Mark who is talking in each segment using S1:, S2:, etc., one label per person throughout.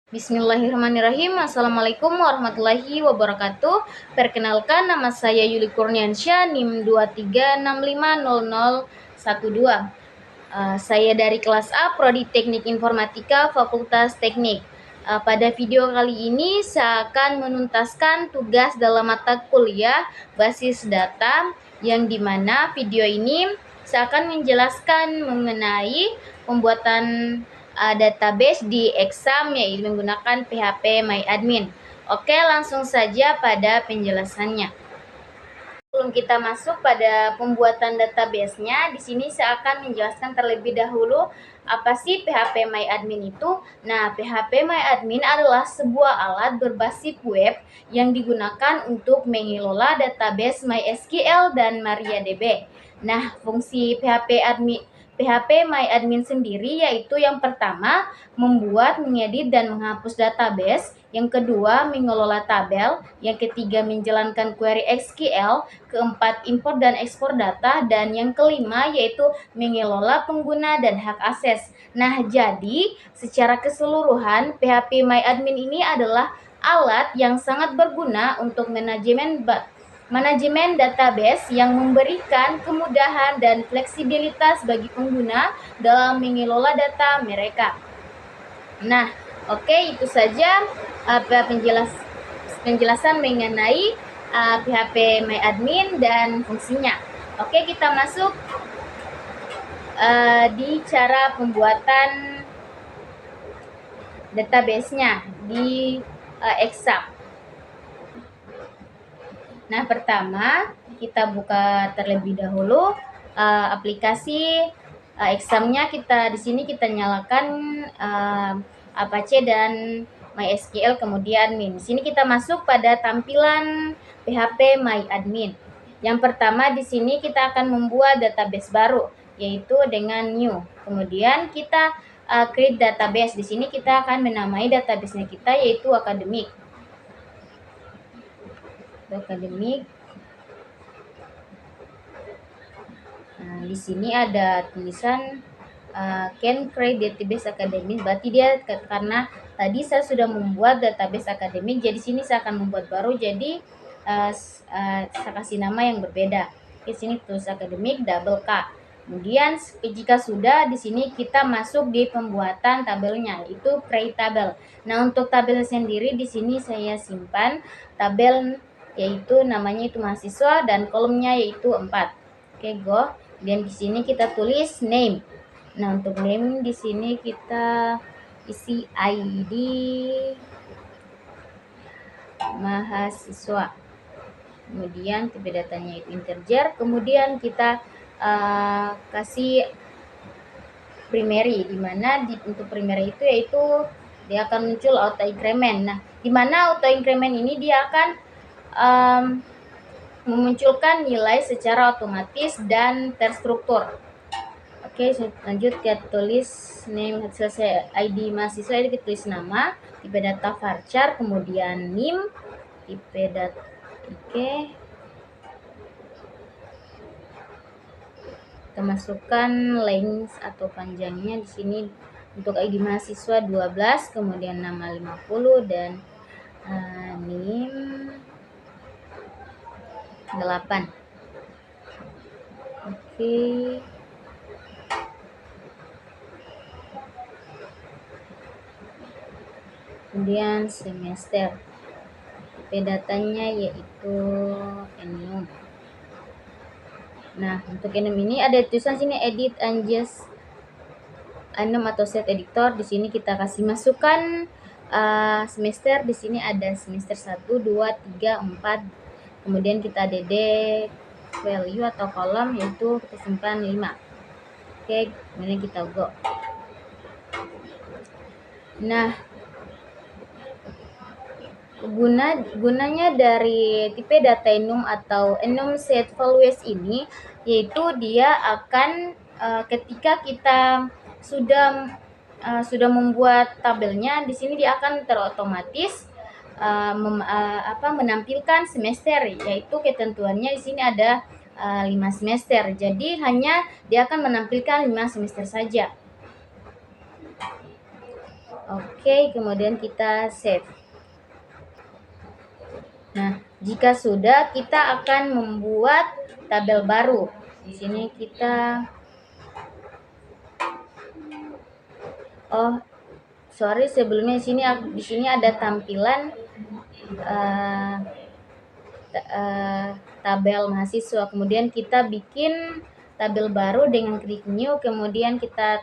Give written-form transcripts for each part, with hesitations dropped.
S1: Bismillahirrahmanirrahim. Assalamualaikum warahmatullahi wabarakatuh. Perkenalkan, nama saya Yuli Kurniansyah, NIM 23650012. Saya dari kelas A, Prodi Teknik Informatika, Fakultas Teknik. Pada video kali ini saya akan menuntaskan tugas dalam mata kuliah basis data, yang dimana video ini saya akan menjelaskan mengenai pembuatan database di exam, yaitu menggunakan PHP MyAdmin. Oke, langsung saja pada penjelasannya. Sebelum kita masuk pada pembuatan database-nya, di sini saya akan menjelaskan terlebih dahulu apa sih PHP MyAdmin itu. Nah, PHP MyAdmin adalah sebuah alat berbasis web yang digunakan untuk mengelola database MySQL dan MariaDB. Nah, fungsi PHP MyAdmin sendiri yaitu yang pertama, membuat, mengedit, dan menghapus database. Yang kedua, mengelola tabel. Yang ketiga, menjalankan query SQL. Keempat, import dan ekspor data. Dan yang kelima, yaitu mengelola pengguna dan hak akses. Nah, jadi secara keseluruhan PHP MyAdmin ini adalah alat yang sangat berguna untuk manajemen database, yang memberikan kemudahan dan fleksibilitas bagi pengguna dalam mengelola data mereka. Nah, oke, itu saja penjelasan mengenai PHP MyAdmin dan fungsinya. Oke, kita masuk di cara pembuatan database-nya di exam. Nah, pertama kita buka terlebih dahulu aplikasi examnya. Di sini kita nyalakan Apache dan MySQL, kemudian Min. Di sini kita masuk pada tampilan PHP MyAdmin. Yang pertama di sini kita akan membuat database baru, yaitu dengan new. Kemudian kita create database. Di sini kita akan menamai database-nya kita yaitu akademik. Nah, di sini ada tulisan can create database akademik. Berarti dia karena tadi saya sudah membuat database akademik, jadi sini saya akan membuat baru. Jadi saya kasih nama yang berbeda. Di sini tulis akademik double K. Kemudian jika sudah, di sini kita masuk di pembuatan tabelnya, itu create tabel. Nah, untuk tabel sendiri di sini saya simpan tabel, yaitu namanya itu mahasiswa dan kolomnya yaitu 4. Oke, go. Dan di sini kita tulis name. Nah, untuk name di sini kita isi ID mahasiswa. Kemudian tipe datanya itu integer. Kemudian kita kasih primary, dimana untuk primary itu yaitu dia akan muncul auto increment. Nah, dimana auto increment ini dia akan memunculkan nilai secara otomatis dan terstruktur. Oke, lanjut kita tulis name selesai ID mahasiswa, ini kita tulis nama, tipe data varchar, kemudian NIM, tipe data. Oke, kita masukkan length atau panjangnya di sini. Untuk ID mahasiswa 12, kemudian nama 50, dan NIM 8. Oke. Kemudian semester. Tipe datanya yaitu enum. Nah, untuk enum ini ada tulisan sini edit and just enum atau set editor. Di sini kita kasih masukkan semester. Di sini ada semester 1, 2, 3, 4. Kemudian kita dd value atau kolom, yaitu kita simpan 5. Oke, kemudian kita go. Nah, gunanya dari tipe data enum atau enum set values ini, yaitu dia akan ketika kita sudah membuat tabelnya, di sini dia akan terotomatis menampilkan semester, yaitu ketentuannya di sini ada 5 semester. Jadi hanya dia akan menampilkan 5 semester saja. Oke, kemudian kita save. Nah, jika sudah, kita akan membuat tabel baru. Di sini kita sorry, sebelumnya di sini ada tampilan tabel mahasiswa. Kemudian kita bikin tabel baru dengan klik new, kemudian kita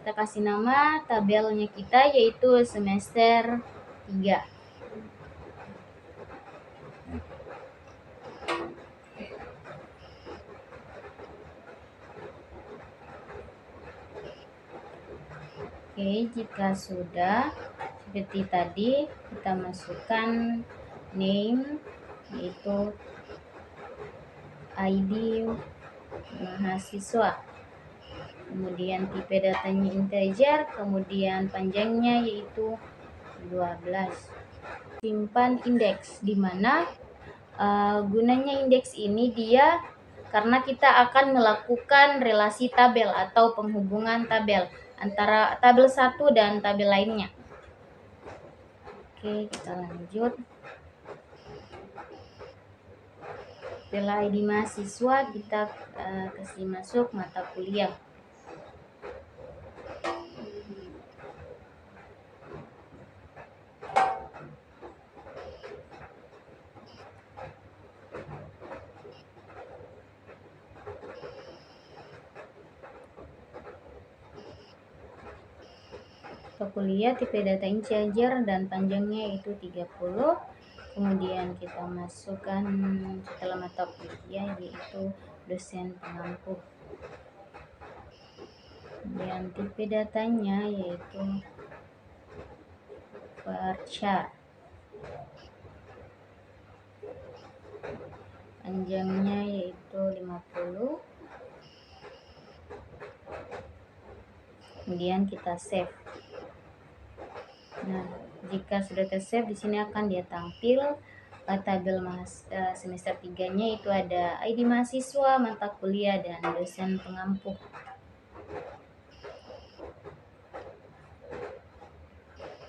S1: kasih nama tabelnya kita yaitu semester 3. Oke, jika sudah seperti tadi, kita masukkan name yaitu ID mahasiswa, kemudian tipe datanya integer, kemudian panjangnya yaitu 12. Simpan indeks, di mana gunanya indeks ini dia karena kita akan melakukan relasi tabel atau penghubungan tabel antara tabel satu dan tabel lainnya. Oke, kita lanjut. Setelah ID mahasiswa, kita kasih masuk mata kuliah. Kuliah tipe data integer dan panjangnya itu 30. Kemudian kita masukkan setelah mata kuliah yaitu dosen pengampu. Kemudian tipe datanya yaitu varchar. Panjangnya yaitu 50. Kemudian kita save. Nah, jika sudah tersave, di sini akan dia tampil tabel semester 3-nya itu ada ID mahasiswa, mata kuliah, dan dosen pengampu.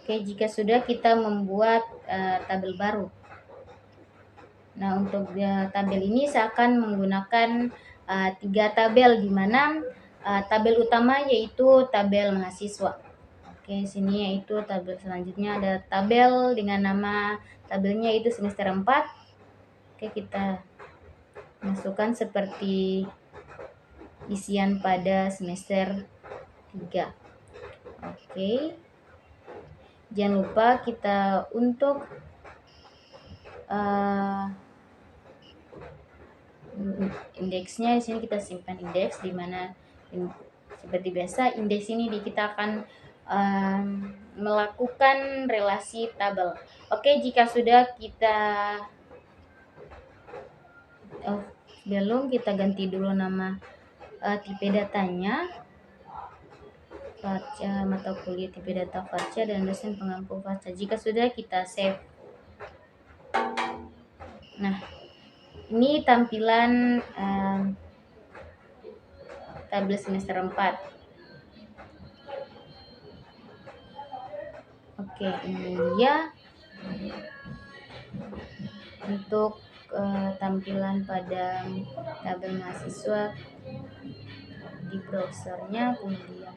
S1: Oke, jika sudah, kita membuat tabel baru. Nah, untuk tabel ini saya akan menggunakan 3 tabel, di mana tabel utama yaitu tabel mahasiswa. Oke, sini yaitu tabel selanjutnya ada tabel dengan nama tabelnya itu semester 4. Oke, kita masukkan seperti isian pada semester 3. Oke. Jangan lupa kita untuk indeksnya di sini kita simpan indeks, di mana seperti biasa indeks ini kita akan melakukan relasi tabel. Oke, jika sudah kita belum, kita ganti dulu nama tipe datanya Varcha, mata kuliah tipe data Varcha, dan dosen pengampu Varcha. Jika sudah, kita save. Nah, ini tampilan tabel semester 4. Oke, ini dia untuk tampilan pada tabel mahasiswa di browsernya. Kemudian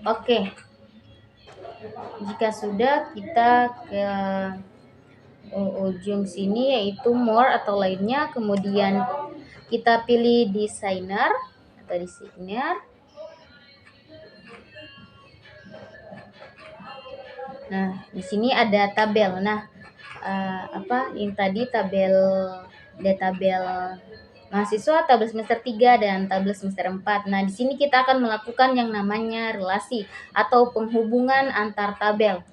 S1: oke, jika sudah, kita ke ujung sini yaitu more atau lainnya, kemudian kita pilih designer atau designer. Nah, di sini ada tabel. Nah, yang tadi tabel mahasiswa, tabel semester 3 dan tabel semester 4. Nah, di sini kita akan melakukan yang namanya relasi atau penghubungan antar tabel.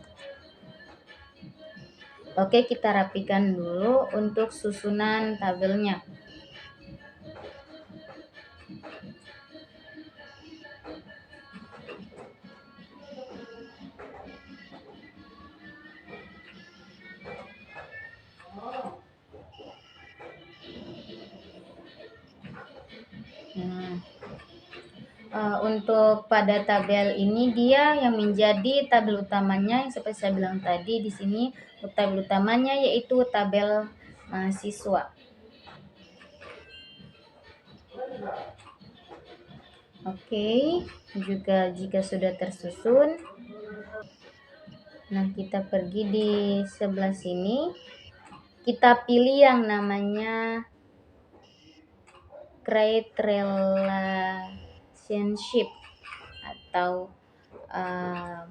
S1: Oke, kita rapikan dulu untuk susunan tabelnya. Nah, untuk pada tabel ini dia yang menjadi tabel utamanya yang seperti saya bilang tadi di sini, tabel utamanya yaitu tabel mahasiswa. Oke, juga jika sudah tersusun, nah kita pergi di sebelah sini, kita pilih yang namanya create relationship atau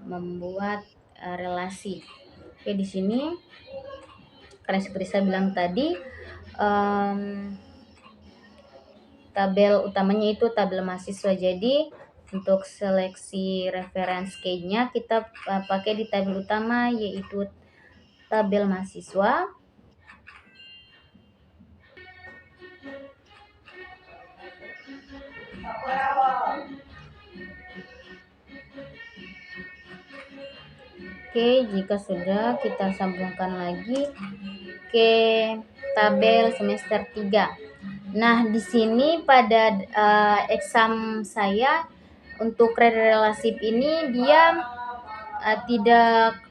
S1: membuat relasi. Oke, di sini karena seperti saya bilang tadi, tabel utamanya itu tabel mahasiswa. Jadi untuk seleksi reference key-nya kita pakai di tabel utama yaitu tabel mahasiswa. Oke, jika sudah kita sambungkan lagi ke tabel semester 3. Nah, di sini pada exam saya untuk relationship ini dia tidak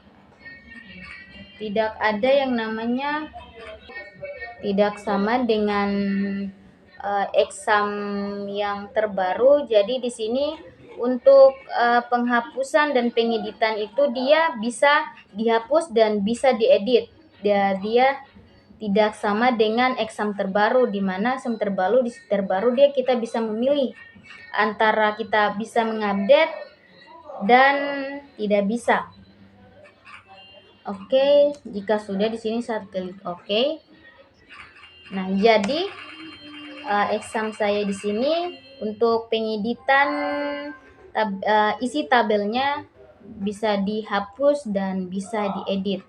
S1: ada yang namanya, tidak sama dengan exam yang terbaru. Jadi di sini untuk penghapusan dan pengeditan itu dia bisa dihapus dan bisa diedit. Dia tidak sama dengan exam terbaru, di mana exam terbaru dia kita bisa memilih antara kita bisa mengupdate dan tidak bisa. Oke, jika sudah di sini saya klik oke. Nah, jadi exam saya di sini untuk pengeditan isi tabelnya bisa dihapus dan bisa diedit.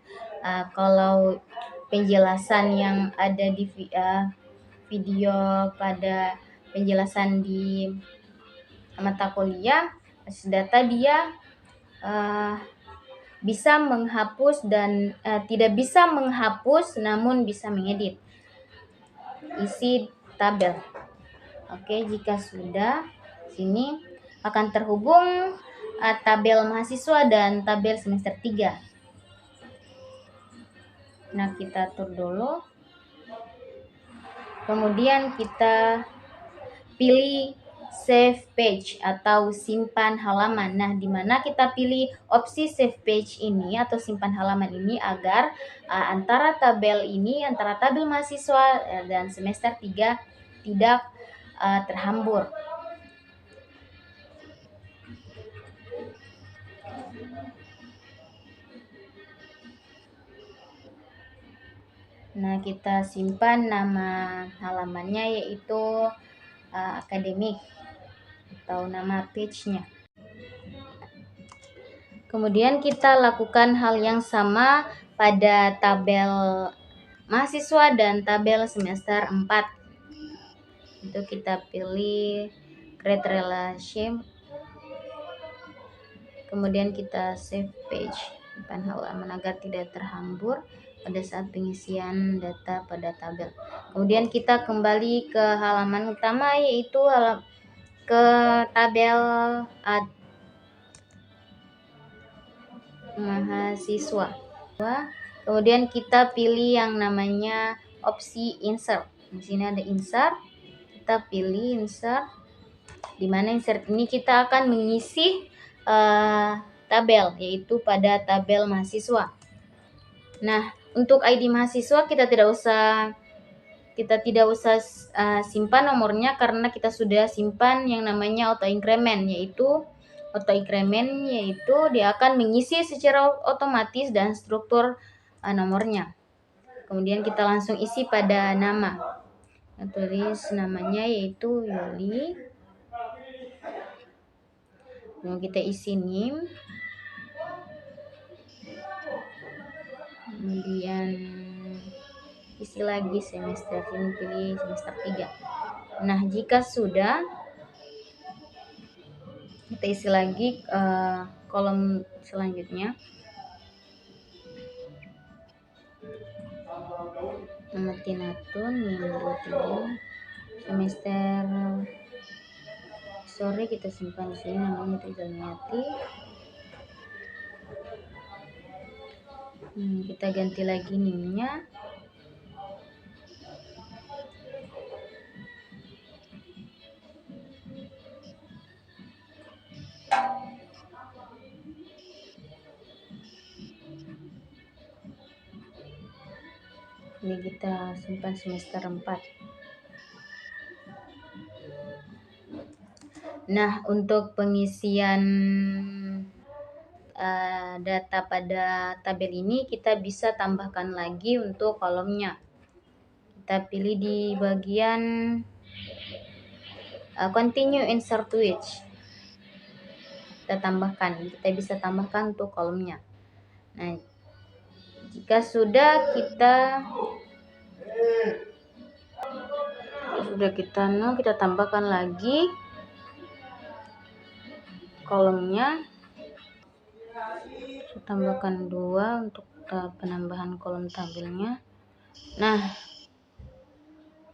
S1: Kalau penjelasan yang ada di video pada penjelasan di mata kuliah data dia bisa menghapus dan tidak bisa menghapus namun bisa mengedit isi tabel. Oke, jika sudah sini akan terhubung tabel mahasiswa dan tabel semester 3. Nah, kita atur dulu. Kemudian kita pilih save page atau simpan halaman. Nah, di mana kita pilih opsi save page ini atau simpan halaman ini agar antara tabel mahasiswa dan semester 3 tidak terhambur. Nah, kita simpan nama halamannya yaitu akademik atau nama page-nya. Kemudian kita lakukan hal yang sama pada tabel mahasiswa dan tabel semester 4. Itu kita pilih create relation. Kemudian kita save page, simpan halaman agar tidak terhambur pada saat pengisian data pada tabel. Kemudian kita kembali ke halaman utama yaitu ke tabel mahasiswa. Kemudian kita pilih yang namanya opsi insert. Di sini ada insert. Kita pilih insert. Di mana insert ini kita akan mengisi tabel yaitu pada tabel mahasiswa. Nah, untuk ID mahasiswa kita tidak usah simpan nomornya karena kita sudah simpan yang namanya auto increment yaitu dia akan mengisi secara otomatis dan struktur nomornya. Kemudian kita langsung isi pada nama. Tulis namanya yaitu Yuli. Kemudian kita isi NIM. Kemudian isi lagi semester, ini pilih semester 3. Nah, jika sudah kita isi lagi kolom selanjutnya. Nama Tinatun NIM 23 semester Sorry, kita simpan di sini, namanya itu Jalmiati. Kita ganti lagi NIM-nya. Ini kita simpan semester 4. Nah, untuk pengisian data pada tabel ini kita bisa tambahkan lagi untuk kolomnya. Kita pilih di bagian continue insert which. Kita bisa tambahkan untuk kolomnya. Nah, jika sudah kita tambahkan lagi kolomnya. Saya tambahkan 2 untuk penambahan kolom tabelnya. Nah,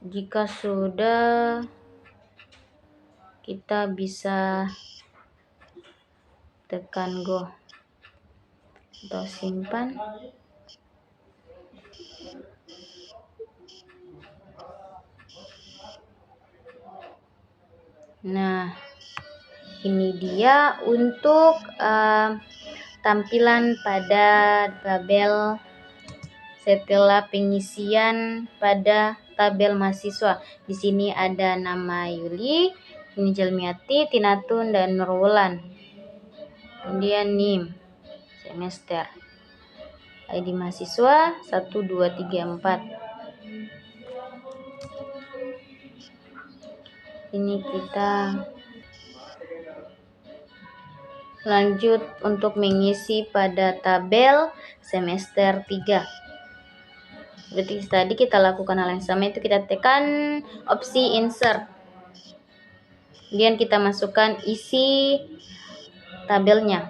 S1: jika sudah, kita bisa tekan go atau simpan. Nah, ini dia untuk tampilan pada tabel setelah pengisian pada tabel mahasiswa. Di sini ada nama Yuli, ini Jalmiati, Tinatun, dan Nurwulan. Kemudian NIM, semester, ID mahasiswa 1, 2, 3, 4. Ini kita lanjut untuk mengisi pada tabel semester 3. Seperti tadi kita lakukan hal yang sama, itu kita tekan opsi insert. Kemudian kita masukkan isi tabelnya.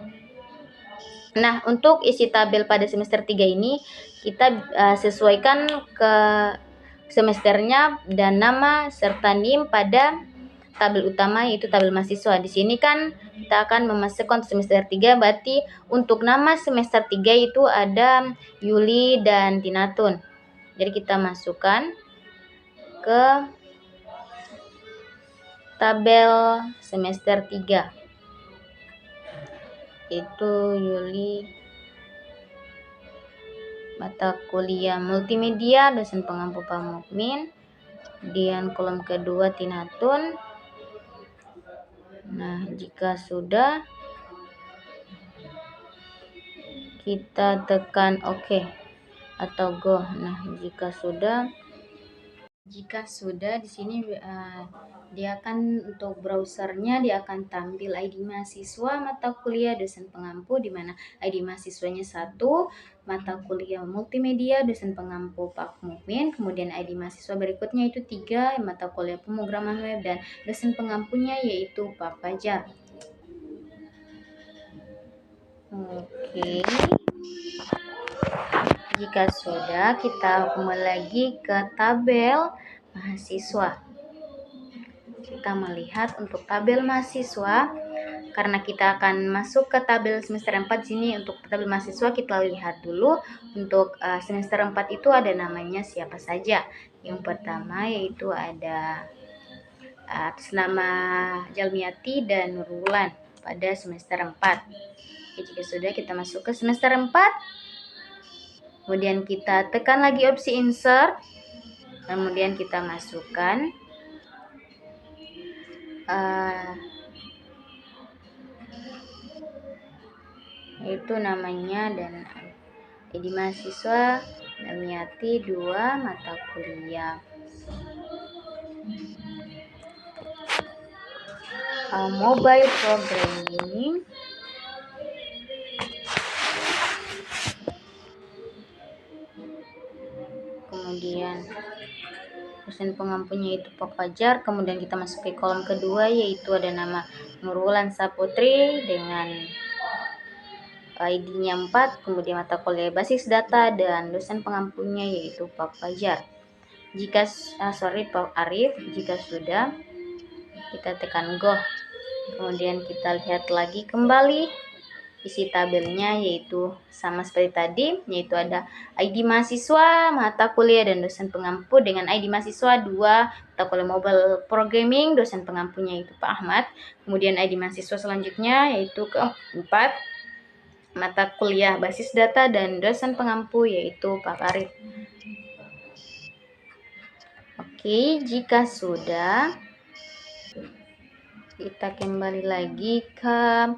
S1: Nah, untuk isi tabel pada semester 3 ini kita sesuaikan ke semesternya dan nama serta NIM pada tabel utama, yaitu tabel mahasiswa. Di sini kan kita akan memasukkan semester 3, berarti untuk nama semester 3 itu ada Yuli dan Tinatun. Jadi kita masukkan ke tabel semester 3, itu Yuli, mata kuliah multimedia, dosen pengampu Pak Mukmin. Kemudian kolom kedua Tinatun. Nah, jika sudah, kita tekan OK atau go. Nah, jika sudah di sini dia akan, untuk browsernya dia akan tampil ID mahasiswa, mata kuliah, dosen pengampu, di mana ID mahasiswanya 1, mata kuliah multimedia, dosen pengampu Pak Mukmin. Kemudian ID mahasiswa berikutnya itu 3, mata kuliah pemrograman web, dan dosen pengampunya yaitu Pak Fajar. Oke. Jika sudah, kita kembali lagi ke tabel mahasiswa. Kita melihat untuk tabel mahasiswa, karena kita akan masuk ke tabel semester 4 sini. Untuk tabel mahasiswa kita lihat dulu untuk semester 4 itu ada namanya siapa saja. Yang pertama yaitu ada atas nama Jalmiati dan Nurwulan pada semester 4. Oke, jika sudah, kita masuk ke semester 4. Kemudian kita tekan lagi opsi insert. Kemudian kita masukkan itu namanya dan ID mahasiswa Jalmiati 2, mata kuliah mobile programming. Kemudian dosen pengampunya itu Pak Fajar. Kemudian kita masuk ke kolom kedua, yaitu ada nama Nurwulan Saputri dengan ID-nya 4, kemudian mata kuliah basis data, dan dosen pengampunya yaitu Pak Fajar. Pak Arif. Jika sudah, kita tekan go. Kemudian kita lihat lagi kembali isi tabelnya, yaitu sama seperti tadi, yaitu ada ID mahasiswa, mata kuliah, dan dosen pengampu dengan ID mahasiswa 2, mata kuliah mobile programming, dosen pengampunya yaitu Pak Ahmad. Kemudian ID mahasiswa selanjutnya yaitu keempat, mata kuliah basis data dan dosen pengampu yaitu Pak Farid. Oke, jika sudah, kita kembali lagi ke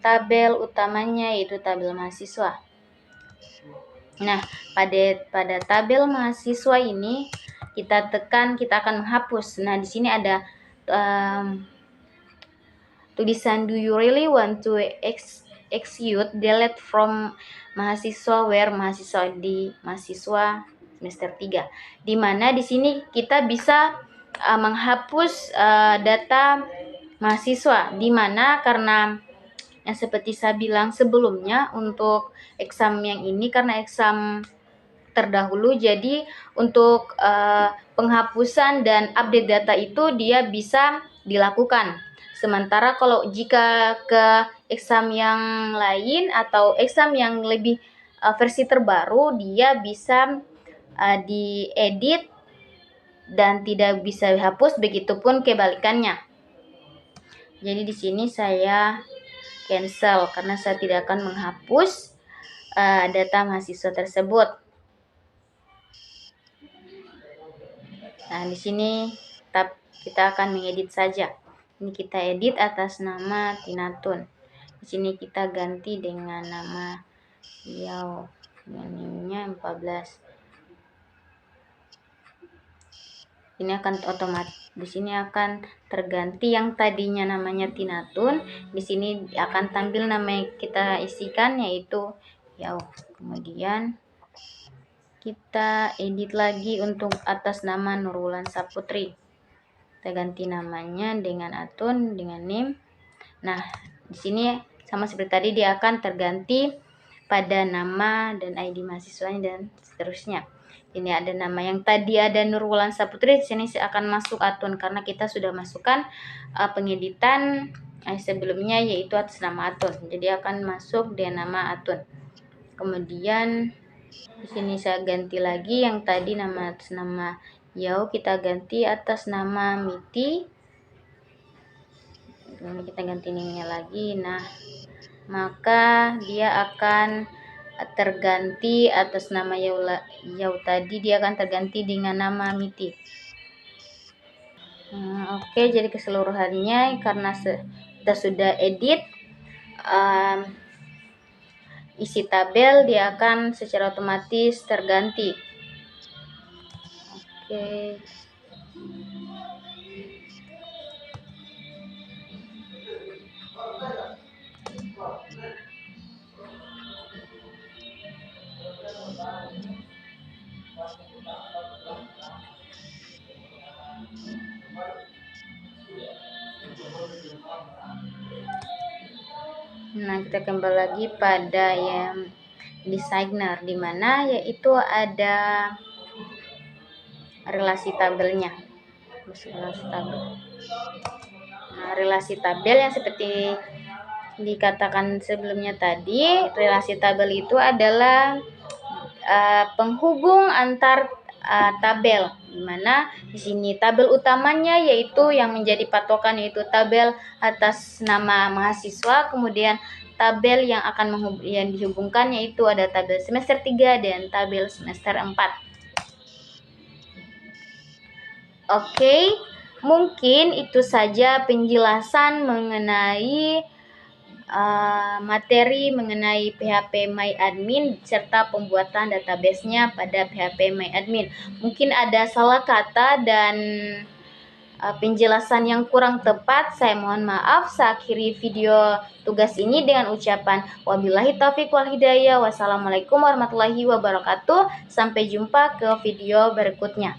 S1: tabel utamanya, yaitu tabel mahasiswa. Nah, pada tabel mahasiswa ini kita tekan, kita akan menghapus. Nah, di sini ada tulisan do you really want to execute delete from mahasiswa where mahasiswa di mahasiswa semester 3. Di mana di sini kita bisa menghapus data mahasiswa, di mana karena yang seperti saya bilang sebelumnya, untuk exam yang ini karena exam terdahulu, jadi untuk penghapusan dan update data itu dia bisa dilakukan. Sementara kalau jika ke exam yang lain atau exam yang lebih versi terbaru, dia bisa diedit dan tidak bisa dihapus, begitupun kebalikannya. Jadi di sini saya cancel karena saya tidak akan menghapus data mahasiswa tersebut. Nah, di sini kita akan mengedit saja. Ini kita edit atas nama Tinatun. Di sini kita ganti dengan nama Yao, namanya 14. Ini akan otomatis, di sini akan terganti yang tadinya namanya Tinatun, di sini akan tampil nama yang kita isikan yaitu Yao. Kemudian kita edit lagi untuk atas nama Nurwulan Saputri. Kita ganti namanya dengan Atun dengan name. Nah, di sini sama seperti tadi, dia akan terganti pada nama dan ID mahasiswanya dan seterusnya. Ini ada nama yang tadi ada Nurwulan Saputri, di sini akan masuk Atun karena kita sudah masukkan pengeditan sebelumnya yaitu atas nama Atun. Jadi akan masuk dengan nama Atun. Kemudian di sini saya ganti lagi yang tadi nama atas nama Yao, kita ganti atas nama Miti. Ini kita ganti namanya lagi. Nah, maka dia akan terganti atas nama Yao tadi, dia akan terganti dengan nama Miti. Oke, jadi keseluruhannya karena kita sudah edit isi tabel, dia akan secara otomatis terganti. Oke. Nah, kita kembali lagi pada yang designer, di mana yaitu ada relasi tabelnya. Nah, relasi tabel yang seperti dikatakan sebelumnya tadi, relasi tabel itu adalah penghubung antar tabel, di mana di sini tabel utamanya yaitu yang menjadi patokan yaitu tabel atas nama mahasiswa, kemudian tabel yang akan yang dihubungkan yaitu ada tabel semester 3 dan tabel semester 4. Oke, mungkin itu saja penjelasan mengenai materi mengenai PHP MyAdmin serta pembuatan database-nya pada PHP MyAdmin. Mungkin ada salah kata dan penjelasan yang kurang tepat, saya mohon maaf. Saya akhiri video tugas ini dengan ucapan wabillahi taufiq wal hidayah. Wassalamualaikum warahmatullahi wabarakatuh. Sampai jumpa ke video berikutnya.